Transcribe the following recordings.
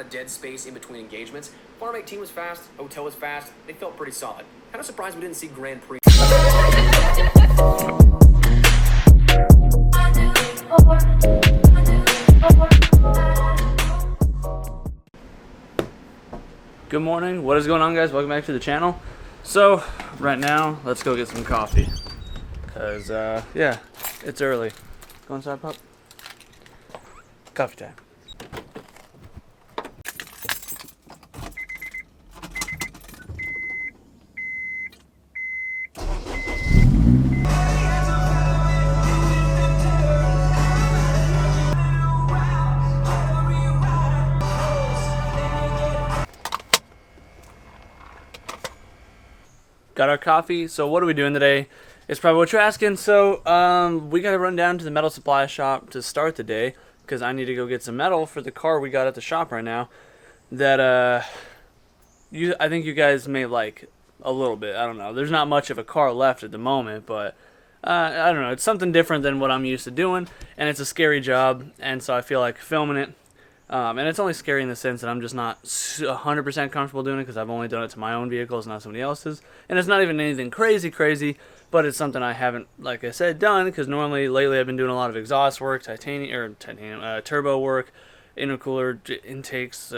of dead space in between engagements. Farm 18 was fast, Hotel was fast, they felt pretty solid. Kind of surprised we didn't see Grand Prix. Good morning, what is going on, guys? Welcome back to the channel. So, right now, let's go get some coffee. Cause, yeah, it's early. Go inside, pup. Coffee time. Got our coffee. So what are we doing today? It's probably what you're asking. So we gotta run down to the metal supply shop to start the day because I need to go get some metal for the car we got at the shop right now that I think you guys may like a little bit. I don't know. There's not much of a car left at the moment, but I don't know. It's something different than what I'm used to doing, and it's a scary job, and so I feel like filming it. And it's only scary in the sense that I'm just not 100% comfortable doing it because I've only done it to my own vehicles, not somebody else's. And it's not even anything crazy, but it's something I haven't, like I said, done because normally lately I've been doing a lot of exhaust work, turbo work, intercooler intakes,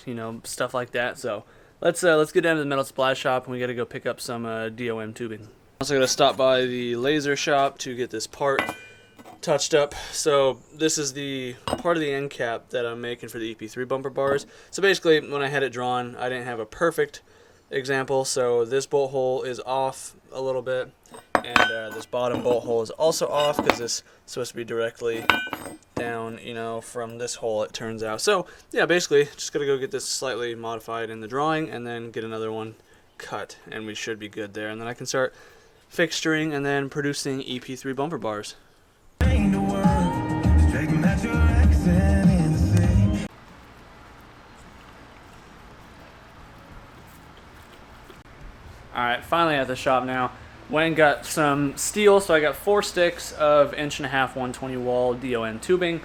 you know, stuff like that. So let's get down to the metal supply shop and we got to go pick up some DOM tubing. Also got to stop by the laser shop to get this part touched up. So this is the part of the end cap that I'm making for the EP3 bumper bars. So basically when I had it drawn, I didn't have a perfect example, so this bolt hole is off a little bit, and this bottom bolt hole is also off because this is supposed to be directly down, you know, from this hole, it turns out. So yeah, basically just gotta go get this slightly modified in the drawing and then get another one cut, and we should be good there, and then I can start fixturing and then producing EP3 bumper bars. Alright, finally at the shop now. Went and got some steel, so I got 4 sticks of 1.5" 120 wall DON tubing,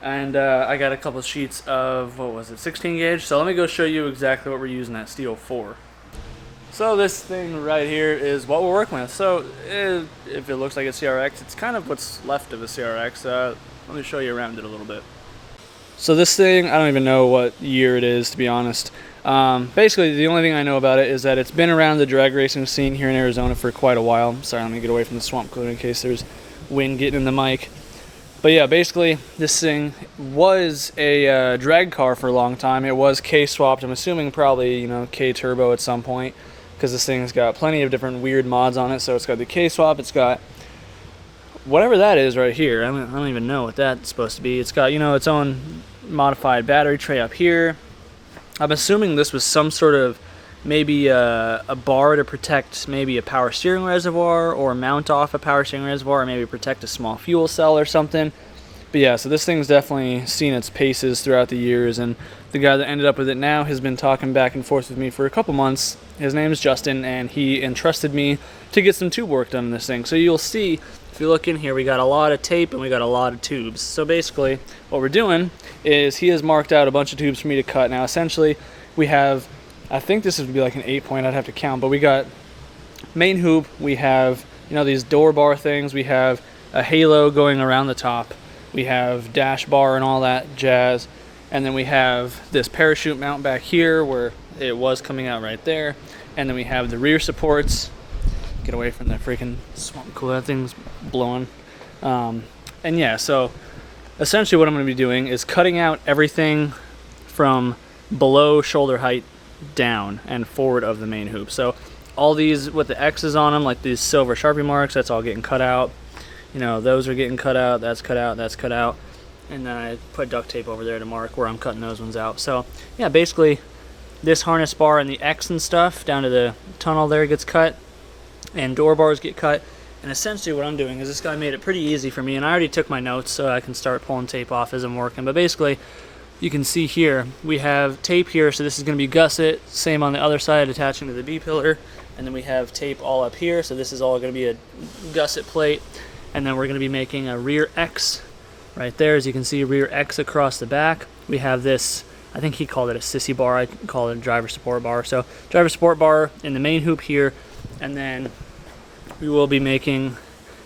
and I got a couple of sheets of, what was it, 16 gauge. So let me go show you exactly what we're using that steel for. So this thing right here is what we're working with. So if it looks like a CRX, it's kind of what's left of a CRX. Let me show you around it a little bit. So this thing, I don't even know what year it is, to be honest. Basically, the only thing I know about it is that it's been around the drag racing scene here in Arizona for quite a while. Sorry, let me get away from the swamp cooler in case there's wind getting in the mic. But yeah, basically, this thing was a drag car for a long time. It was K-swapped. I'm assuming probably, you know, K-turbo at some point, because this thing's got plenty of different weird mods on it. So it's got the K-swap, it's got whatever that is right here. I don't even know what that's supposed to be. It's got, you know, its own modified battery tray up here. I'm assuming this was some sort of maybe a bar to protect maybe a power steering reservoir, or mount off a power steering reservoir, or maybe protect a small fuel cell or something. But yeah, so this thing's definitely seen its paces throughout the years, and the guy that ended up with it now has been talking back and forth with me for a couple months. His name is Justin, and he entrusted me to get some tube work done on this thing. So you'll see, if you look in here, we got a lot of tape and we got a lot of tubes. So basically, what we're doing is he has marked out a bunch of tubes for me to cut. Now essentially, we have, I think this would be like an 8-point, I'd have to count, but we got main hoop, we have, you know, these door bar things, we have a halo going around the top, we have dash bar and all that jazz, and then we have this parachute mount back here where it was coming out right there, and then we have the rear supports. Get away from that freaking swamp cooler, that thing's blowing. And yeah, so essentially what I'm going to be doing is cutting out everything from below shoulder height down and forward of the main hoop. So all these with the X's on them, like these silver Sharpie marks, that's all getting cut out. You know, those are getting cut out, that's cut out, that's cut out. And then I put duct tape over there to mark where I'm cutting those ones out. So yeah, basically this harness bar and the X and stuff down to the tunnel there gets cut, and door bars get cut. And essentially what I'm doing is this guy made it pretty easy for me, and I already took my notes so I can start pulling tape off as I'm working. But basically, you can see here, we have tape here, so this is going to be gusset, same on the other side attaching to the B-pillar, and then we have tape all up here, so this is all going to be a gusset plate, and then we're going to be making a rear X right there, as you can see, rear X across the back. We have this I think he called it a sissy bar. I call it a driver support bar. So driver support bar in the main hoop here, and then we will be making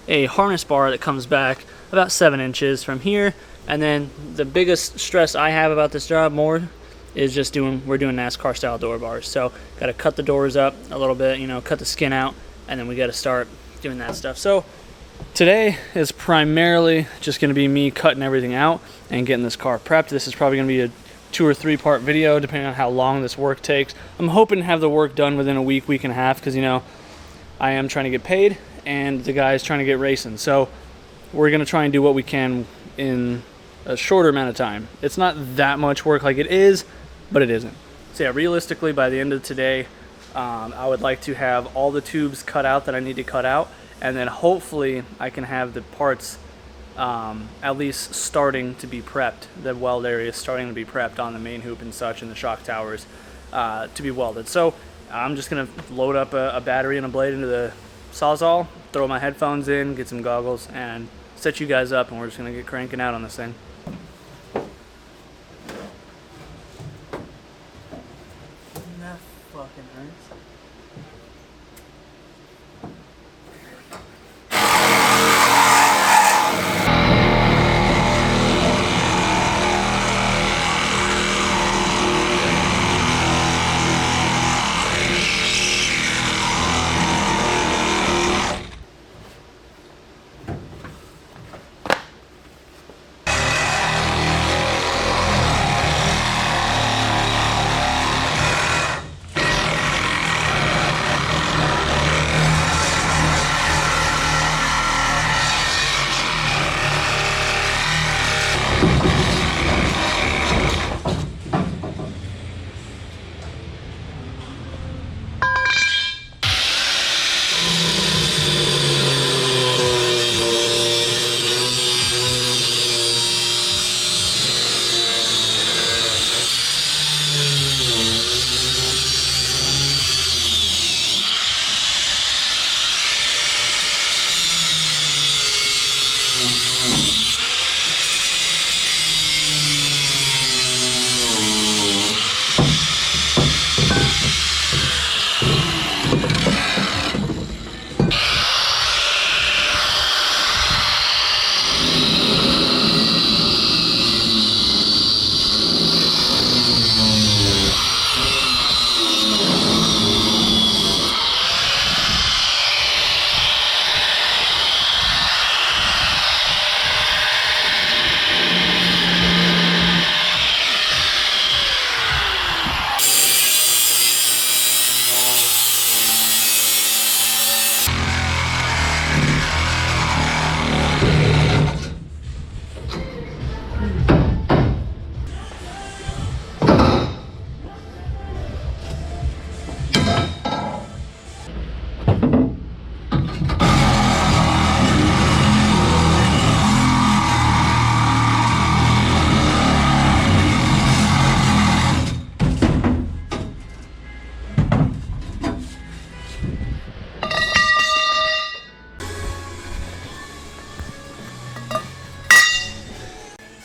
a harness bar that comes back about 7 inches from here. And then the biggest stress I have about this job more is just we're doing NASCAR style door bars. So got to cut the doors up a little bit, you know, cut the skin out, and then we got to start doing that stuff. So today is primarily just going to be me cutting everything out and getting this car prepped. This is probably going to be a 2 or 3 part video depending on how long this work takes. I'm hoping to have the work done within a week, week and a half, because, you know, I am trying to get paid and the guy's trying to get racing. So we're going to try and do what we can in a shorter amount of time. It's not that much work like it is, but it isn't. So yeah, realistically by the end of today, I would like to have all the tubes cut out that I need to cut out, and then hopefully I can have the parts at least starting to be prepped, the weld area starting to be prepped on the main hoop and such, and the shock towers to be welded. So I'm just going to load up a battery and a blade into the Sawzall, throw my headphones in, get some goggles, and set you guys up, and we're just going to get cranking out on this thing. That fucking hurts.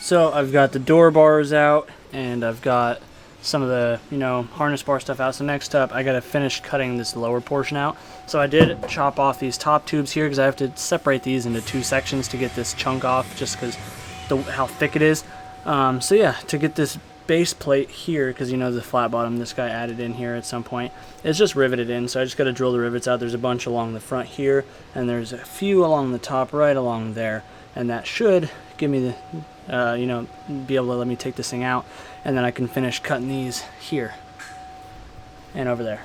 So I've got the door bars out, and I've got some of the, you know, harness bar stuff out. So next up, I got to finish cutting this lower portion out. So I did chop off these top tubes here because I have to separate these into 2 sections to get this chunk off, just because how thick it is. So yeah, to get this base plate here, because you know the flat bottom this guy added in here at some point, it's just riveted in. So I just got to drill the rivets out. There's a bunch along the front here, and there's a few along the top right along there, and that should give me the you know, be able to let me take this thing out, and then I can finish cutting these here and over there.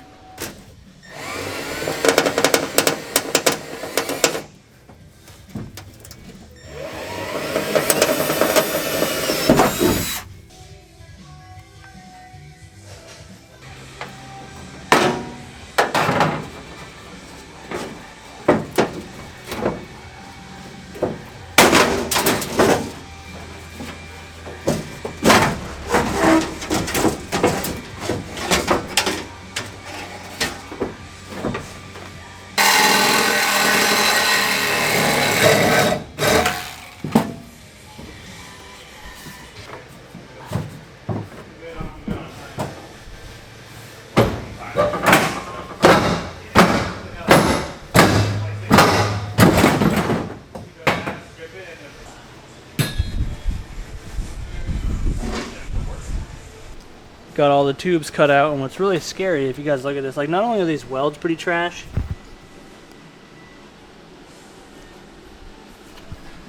got all the tubes cut out, and what's really scary, if you guys look at this, like not only are these welds pretty trash,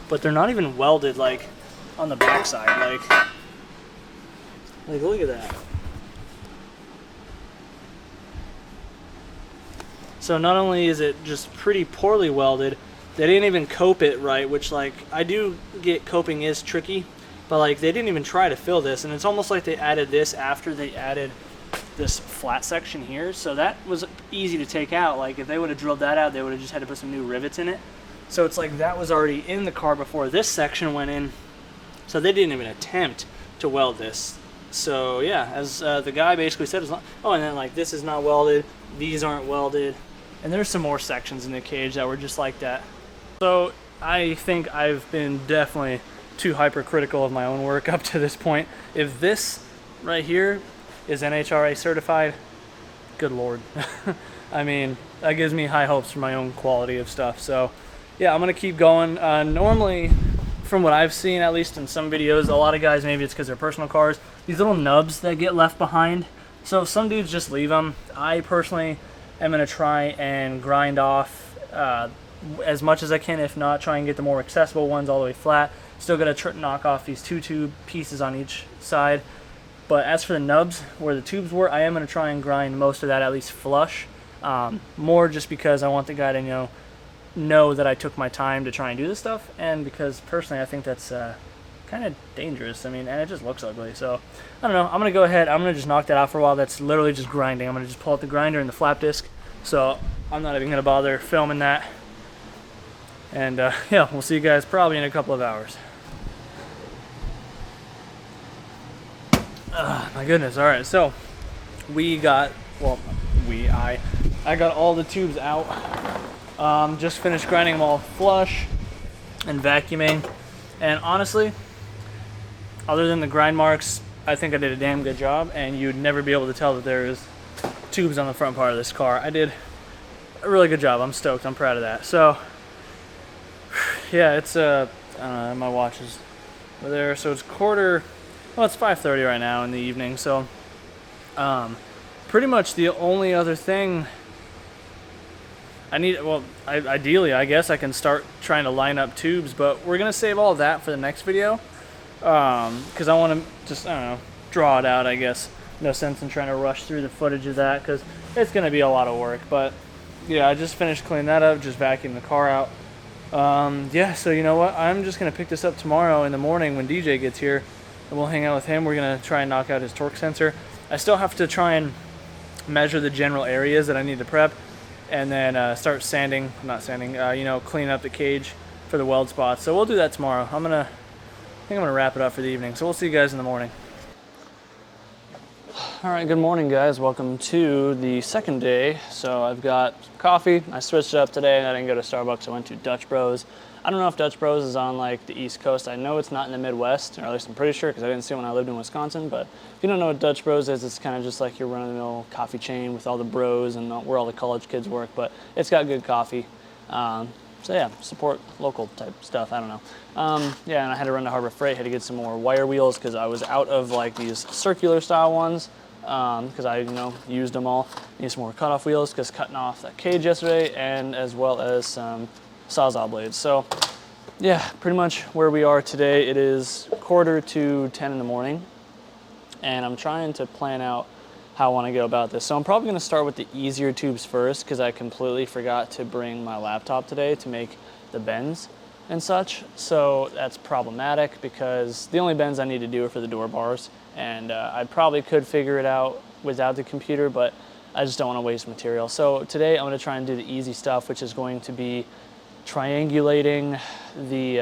but they're not even welded like on the backside. Like look at that. So not only is it just pretty poorly welded, they didn't even cope it right, which like I do get coping is tricky, but like they didn't even try to fill this, and it's almost like they added this after they added this flat section here. So that was easy to take out. Like if they would have drilled that out, they would have just had to put some new rivets in it. So it's like that was already in the car before this section went in. So they didn't even attempt to weld this. So yeah, as the guy basically said, oh, and then like this is not welded, these aren't welded, and there's some more sections in the cage that were just like that. So I think I've been definitely too hypercritical of my own work up to this point. If this right here is NHRA certified, good Lord. I mean, that gives me high hopes for my own quality of stuff. So yeah, I'm gonna keep going. Normally, from what I've seen, at least in some videos, a lot of guys, maybe it's because they're personal cars, these little nubs that get left behind. So some dudes just leave them. I personally am gonna try and grind off as much as I can. If not, try and get the more accessible ones all the way flat. Still gonna knock off these 2 tube pieces on each side. But as for the nubs, where the tubes were, I am gonna try and grind most of that at least flush. More just because I want the guy to know that I took my time to try and do this stuff, and because personally I think that's kind of dangerous. I mean, and it just looks ugly. So I don't know, I'm gonna go ahead, I'm gonna just knock that out for a while. That's literally just grinding. I'm gonna just pull out the grinder and the flap disc, so I'm not even gonna bother filming that. And yeah, we'll see you guys probably in a couple of hours. My goodness. All right, so we got, well, I got all the tubes out. Just finished grinding them all flush and vacuuming, and honestly, other than the grind marks, I think I did a damn good job, and you'd never be able to tell that there is tubes on the front part of this car. I did a really good job. I'm stoked. I'm proud of that. So yeah, it's I don't know, my watch is over there, so it's it's 5:30 right now in the evening. So pretty much the only other thing I need, well, ideally, I guess I can start trying to line up tubes, but we're going to save all that for the next video, because I want to just, I don't know, draw it out, I guess. No sense in trying to rush through the footage of that, because it's going to be a lot of work. But yeah, I just finished cleaning that up, just vacuuming the car out. Yeah, so you know what, I'm just going to pick this up tomorrow in the morning when DJ gets here, and we'll hang out with him. We're going to try and knock out his torque sensor. I still have to try and measure the general areas that I need to prep, and then start cleaning up the cage for the weld spots. So we'll do that tomorrow. I think I'm gonna wrap it up for the evening. So we'll see you guys in the morning. All right, good morning, guys. Welcome to the second day. So I've got some coffee. I switched it up today. I didn't go to Starbucks. I went to Dutch Bros. I don't know if Dutch Bros is on like the East Coast. I know it's not in the Midwest, or at least I'm pretty sure, because I didn't see it when I lived in Wisconsin. But if you don't know what Dutch Bros is, it's kind of just like your run-of-the-mill coffee chain with all the bros and where all the college kids work. But it's got good coffee. So yeah, support local type stuff. I don't know. Yeah, and I had to run to Harbor Freight. Had to get some more wire wheels because I was out of like these circular style ones. Because I used them all. Need some more cutoff wheels because cutting off that cage yesterday, and as well as some Sawzall blades. So yeah, pretty much where we are today. It is 9:45 in the morning, and I'm trying to plan out how I want to go about this. So I'm probably going to start with the easier tubes first, because I completely forgot to bring my laptop today to make the bends and such. So that's problematic, because the only bends I need to do are for the door bars, and I probably could figure it out without the computer, but I just don't want to waste material. So today I'm going to try and do the easy stuff, which is going to be triangulating the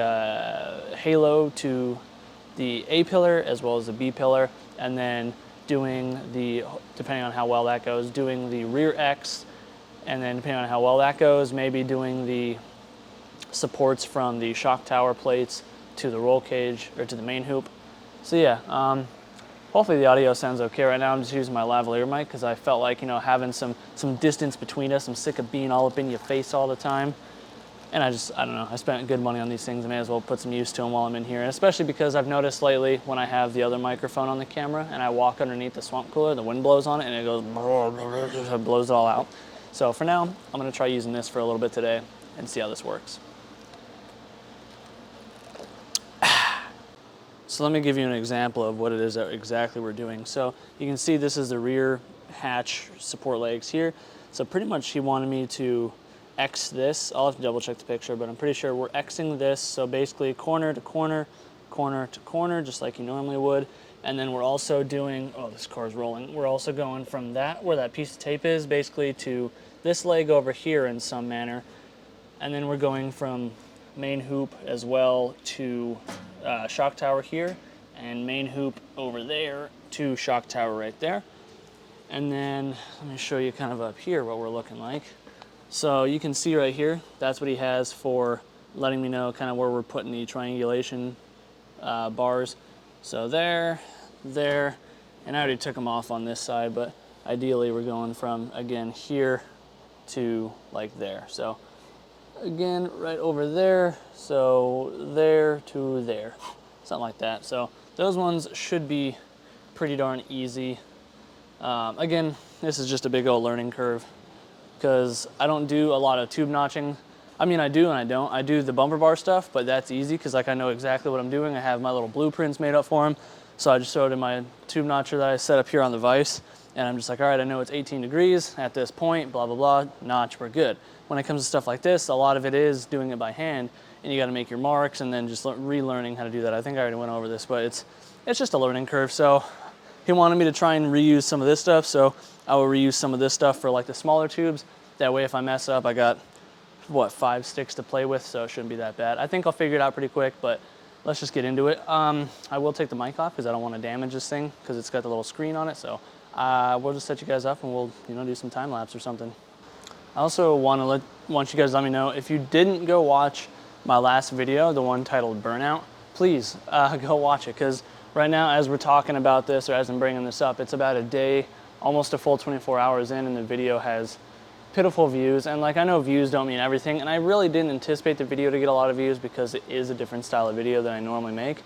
halo to the A pillar as well as the B pillar, and then doing the, depending on how well that goes, doing the rear X, and then depending on how well that goes, maybe doing the supports from the shock tower plates to the roll cage, or to the main hoop. So yeah, hopefully the audio sounds okay right now. I'm just using my lavalier mic because I felt like, having some distance between us. I'm sick of being all up in your face all the time. And I don't know, I spent good money on these things. I may as well put some use to them while I'm in here. And especially because I've noticed lately when I have the other microphone on the camera and I walk underneath the swamp cooler, the wind blows on it and it goes, it blows it all out. So for now, I'm gonna try using this for a little bit today and see how this works. So let me give you an example of what it is that exactly we're doing. So you can see this is the rear hatch support legs here. So pretty much he wanted me to X this. I'll have to double check the picture, but I'm pretty sure we're Xing this. So basically corner to corner, corner to corner, just like you normally would. And then we're also doing, oh, this car's rolling. We're also going from that, where that piece of tape is, basically to this leg over here in some manner. And then we're going from main hoop as well to shock tower here, and main hoop over there to shock tower right there. And then let me show you kind of up here what we're looking like. So you can see right here, that's what he has for letting me know kind of where we're putting the triangulation bars. So there, and I already took them off on this side, but ideally we're going from, again, here to like there. So again, right over there, so there to there, something like that. So those ones should be pretty darn easy. Again, this is just a big old learning curve, because I don't do a lot of tube notching. I mean, I do and I don't. I do the bumper bar stuff, but that's easy because like I know exactly what I'm doing. I have my little blueprints made up for them. So I just throw it in my tube notcher that I set up here on the vise, and I'm just like, all right, I know it's 18 degrees at this point, blah, blah, blah, notch, we're good. When it comes to stuff like this, a lot of it is doing it by hand, and you gotta make your marks and then just relearning how to do that. I think I already went over this, but it's just a learning curve. So he wanted me to try and reuse some of this stuff, so I will reuse some of this stuff for like the smaller tubes. That way if I mess up, I got, what, 5 sticks to play with, so it shouldn't be that bad. I think I'll figure it out pretty quick, but let's just get into it. I will take the mic off because I don't want to damage this thing because it's got the little screen on it, so we'll just set you guys up and we'll do some time lapse or something. I also want you guys to let me know if you didn't go watch my last video, the one titled Burnout, please go watch it, because right now as we're talking about this, or as I'm bringing this up, it's about a day, almost a full 24 hours in, and the video has pitiful views. And like, I know views don't mean everything, and I really didn't anticipate the video to get a lot of views because it is a different style of video than I normally make,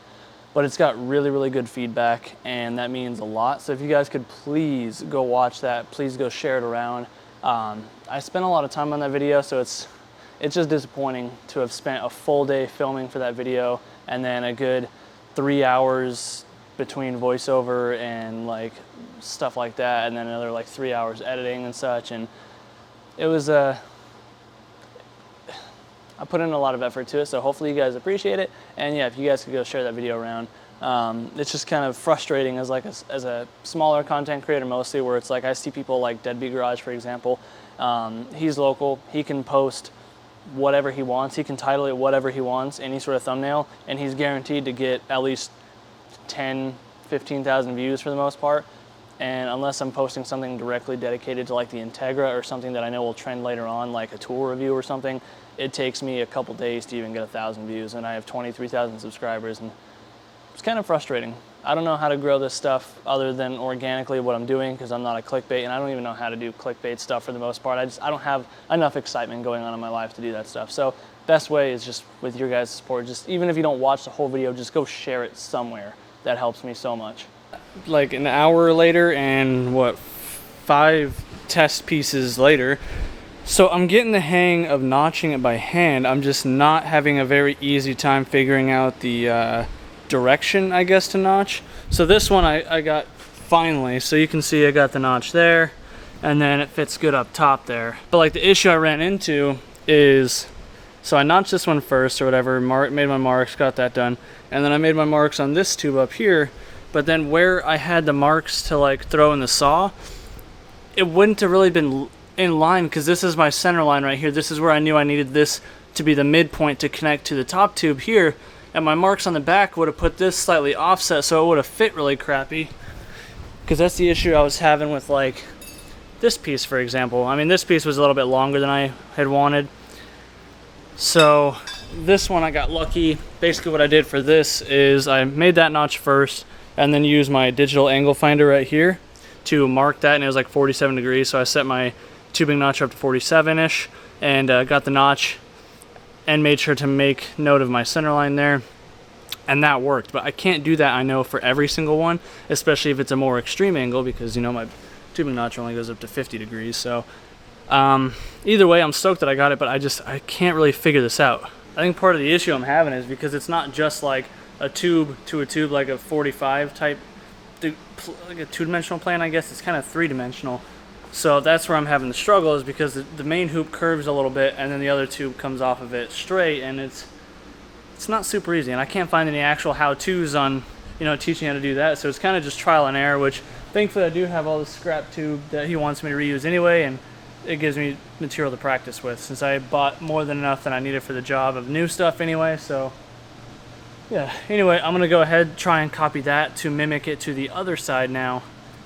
but it's got really, really good feedback, and that means a lot. So if you guys could please go watch that, please go share it around. I spent a lot of time on that video, so it's just disappointing to have spent a full day filming for that video and then a good 3 hours between voiceover and like stuff like that, and then another like 3 hours editing and such. And it was I put in a lot of effort to it, so hopefully you guys appreciate it. And yeah, if you guys could go share that video around. It's just kind of frustrating as a smaller content creator mostly, where it's like I see people like Deadbeat Garage, for example. He's local, he can post whatever he wants, he can title it whatever he wants, any sort of thumbnail, and he's guaranteed to get at least 10, 15,000 views for the most part. And unless I'm posting something directly dedicated to like the Integra or something that I know will trend later on, like a tool review or something, it takes me a couple days to even get 1,000 views, and I have 23,000 subscribers, and it's kind of frustrating. I don't know how to grow this stuff other than organically what I'm doing, because I'm not a clickbait, and I don't even know how to do clickbait stuff for the most part. I don't have enough excitement going on in my life to do that stuff. So best way is just with your guys' support. Just even if you don't watch the whole video, just go share it somewhere. That helps me so much. Like an hour later, and what, 5 test pieces later. So I'm getting the hang of notching it by hand. I'm just not having a very easy time figuring out the direction, I guess, to notch. So this one I got finally, so you can see I got the notch there, and then it fits good up top there. But like the issue I ran into is, so I notched this one first or whatever, made my marks, got that done, and then I made my marks on this tube up here, but then where I had the marks to like throw in the saw, it wouldn't have really been in line, because this is my center line right here. This is where I knew I needed this to be the midpoint to connect to the top tube here. And my marks on the back would have put this slightly offset, so it would have fit really crappy. Because that's the issue I was having with like this piece, for example. I mean, this piece was a little bit longer than I had wanted. So this one I got lucky. Basically what I did for this is I made that notch first, and then used my digital angle finder right here to mark that, and it was like 47 degrees. So I set my tubing notch up to 47-ish, and got the notch and made sure to make note of my center line there, and that worked. But I can't do that, I know, for every single one, especially if it's a more extreme angle, because, you know, my tubing notch only goes up to 50 degrees. So either way, I'm stoked that I got it, but I can't really figure this out. I think part of the issue I'm having is because it's not just like a tube to a tube, like a 45 type, like a two-dimensional plane, I guess. It's kind of three-dimensional. So that's where I'm having the struggle, is because the main hoop curves a little bit, and then the other tube comes off of it straight, and it's not super easy. And I can't find any actual how-tos on, you know, teaching how to do that. So it's kind of just trial and error, which thankfully I do have all the scrap tube that he wants me to reuse anyway, and it gives me material to practice with, since I bought more than enough than I needed for the job of new stuff anyway. So yeah, anyway, I'm gonna go ahead, try and copy that to mimic it to the other side now,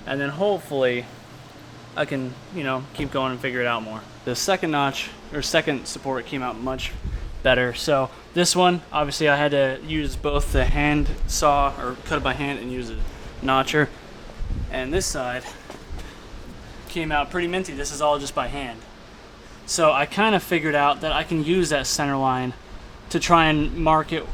and then hopefully I can, you know, keep going and figure it out more. The second notch, or second support, came out much better. So this one, obviously I had to use both the hand saw, or cut it by hand, and use a notcher. And this side came out pretty minty. This is all just by hand. So I kind of figured out that I can use that center line to try and mark it,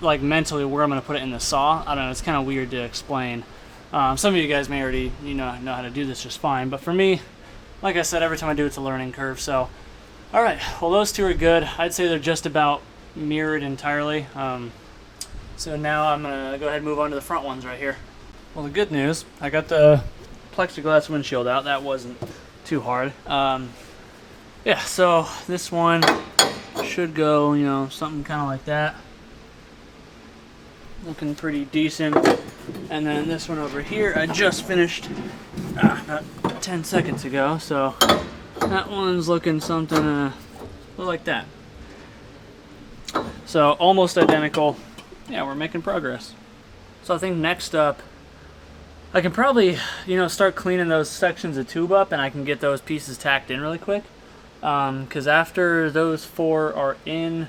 like, mentally where I'm going to put it in the saw. I don't know, it's kind of weird to explain. Some of you guys may already, you know how to do this just fine, but for me, like I said, every time I do it's a learning curve. So all right, well, those two are good. I'd say they're just about mirrored entirely. So now I'm gonna go ahead and move on to the front ones right here. Well, the good news, I got the plexiglass windshield out. That wasn't too hard. Yeah, so this one should go, you know, something kind of like that. Looking pretty decent. And then this one over here, I just finished about 10 seconds ago, so that one's looking something like that. So almost identical. Yeah, we're making progress. So I think next up, I can probably, you know, start cleaning those sections of tube up, and I can get those pieces tacked in really quick. Because after those four are in,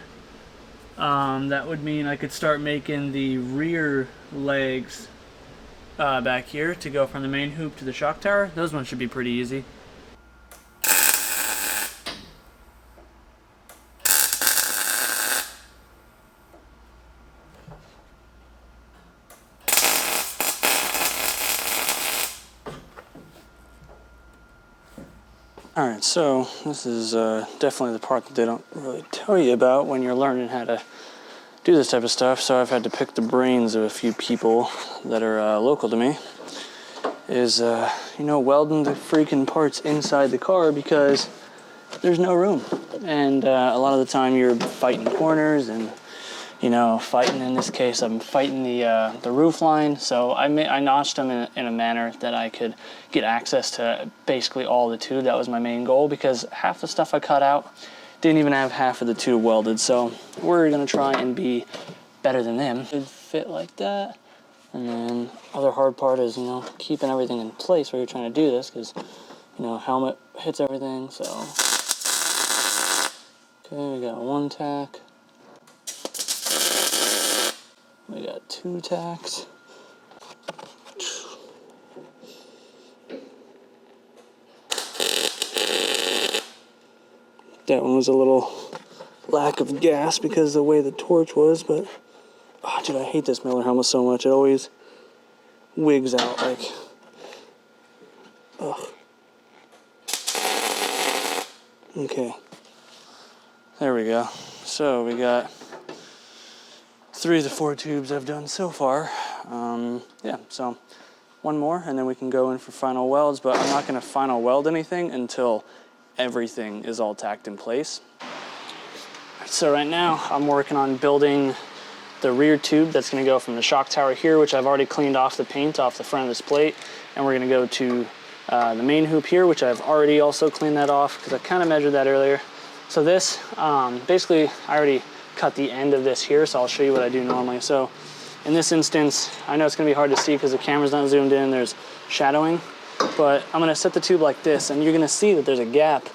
that would mean I could start making the rear legs back here to go from the main hoop to the shock tower. Those ones should be pretty easy. Alright, so this is definitely the part that they don't really tell you about when you're learning how to do this type of stuff. So I've had to pick the brains of a few people that are local to me. Is, you know, welding the freaking parts inside the car, because there's no room. And a lot of the time you're fighting corners and, you know, fighting, in this case, I'm fighting the roof line. So I notched them in a manner that I could get access to basically all the tube. That was my main goal, because half the stuff I cut out didn't even have half of the tube welded. So we're gonna try and be better than them. It fit like that. And then other hard part is, you know, keeping everything in place while you're trying to do this, because, you know, helmet hits everything. So okay, we got one tack. We got two tacks. That one was a little lack of gas because of the way the torch was, but oh, dude, I hate this Miller helmet so much. It always wigs out, like, ugh. Okay, there we go. So we got 3 of the 4 tubes I've done so far. Yeah, so one more and then we can go in for final welds, but I'm not gonna final weld anything until everything is all tacked in place. So right now I'm working on building the rear tube that's gonna go from the shock tower here, which I've already cleaned off the paint off the front of this plate, and we're gonna go to the main hoop here, which I've already also cleaned that off because I kind of measured that earlier. So this, basically I already cut the end of this here, so I'll show you what I do normally. So in this instance, I know it's gonna be hard to see because the camera's not zoomed in, there's shadowing, but I'm gonna set the tube like this, and you're gonna see that there's a gap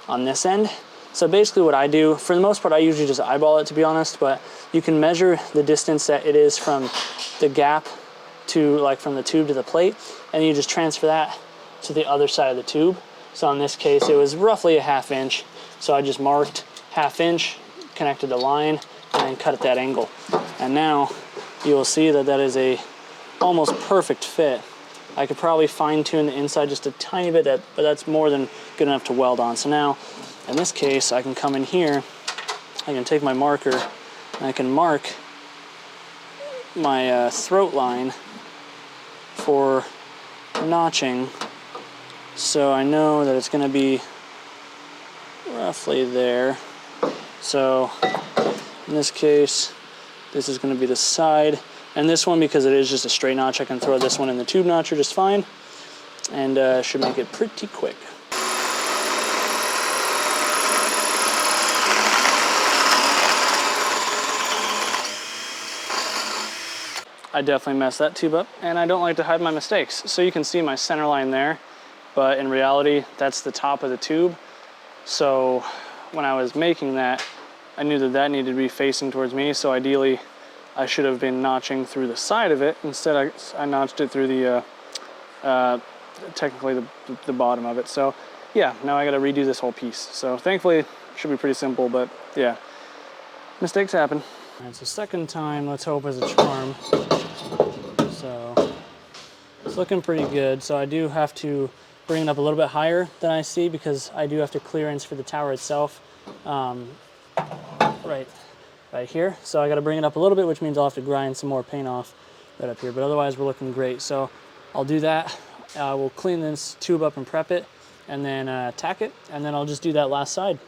on this end. So basically what I do, for the most part, I usually just eyeball it, to be honest, but you can measure the distance that it is from the gap to, like, from the tube to the plate, and you just transfer that to the other side of the tube. So in this case, it was roughly a 1/2 inch. So I just marked 1/2 inch, connected the line and then cut at that angle. And now you will see that that is a almost perfect fit. I could probably fine tune the inside just a tiny bit, but that's more than good enough to weld on. So now, in this case, I can come in here, I can take my marker, and I can mark my throat line for notching. So I know that it's gonna be roughly there. So in this case, this is gonna be the side. And this one, because it is just a straight notch, I can throw this one in the tube notcher just fine, and should make it pretty quick. I definitely messed that tube up, and I don't like to hide my mistakes. So you can see my center line there, but in reality, that's the top of the tube. So when I was making that, I knew that that needed to be facing towards me, so ideally, I should have been notching through the side of it. Instead, I notched it through the, technically the bottom of it. So yeah, now I gotta redo this whole piece. So thankfully, it should be pretty simple, but yeah, mistakes happen. All right, so second time, let's hope is a charm. So it's looking pretty good. So I do have to bring it up a little bit higher than I see, because I do have to clearance for the tower itself. Right here. So I got to bring it up a little bit, which means I'll have to grind some more paint off right up here. But otherwise, we're looking great. So I'll do that. We'll clean this tube up and prep it, and then tack it, and then I'll just do that last side.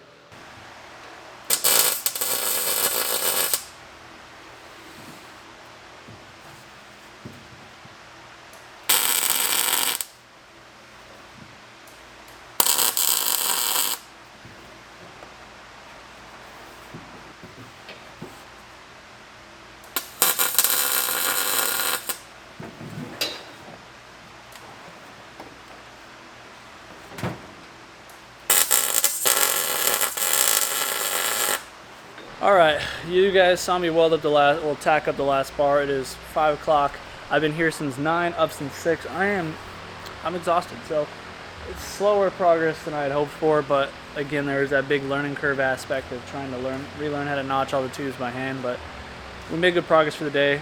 All right, you guys saw me weld up the last, well, tack up the last bar. It is 5 o'clock. I've been here since 9, up since 6. I'm exhausted, so it's slower progress than I had hoped for, but again, there's that big learning curve aspect of trying to relearn how to notch all the tubes by hand, but we made good progress for the day.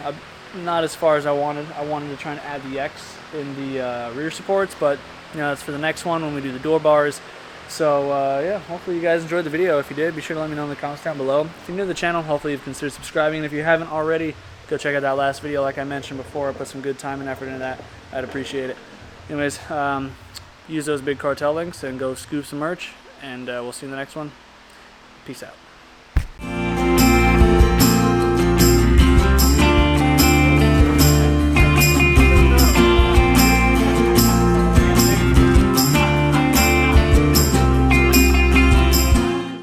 Not as far as I wanted. I wanted to try and add the X in the rear supports, but you know, that's for the next one when we do the door bars. So yeah, hopefully you guys enjoyed the video. If you did, be sure to let me know in the comments down below. If you're new to the channel, hopefully you've considered subscribing. And if you haven't already, go check out that last video. Like I mentioned before, I put some good time and effort into that. I'd appreciate it. Anyways, use those big cartel links and go scoop some merch, and we'll see you in the next one. Peace out.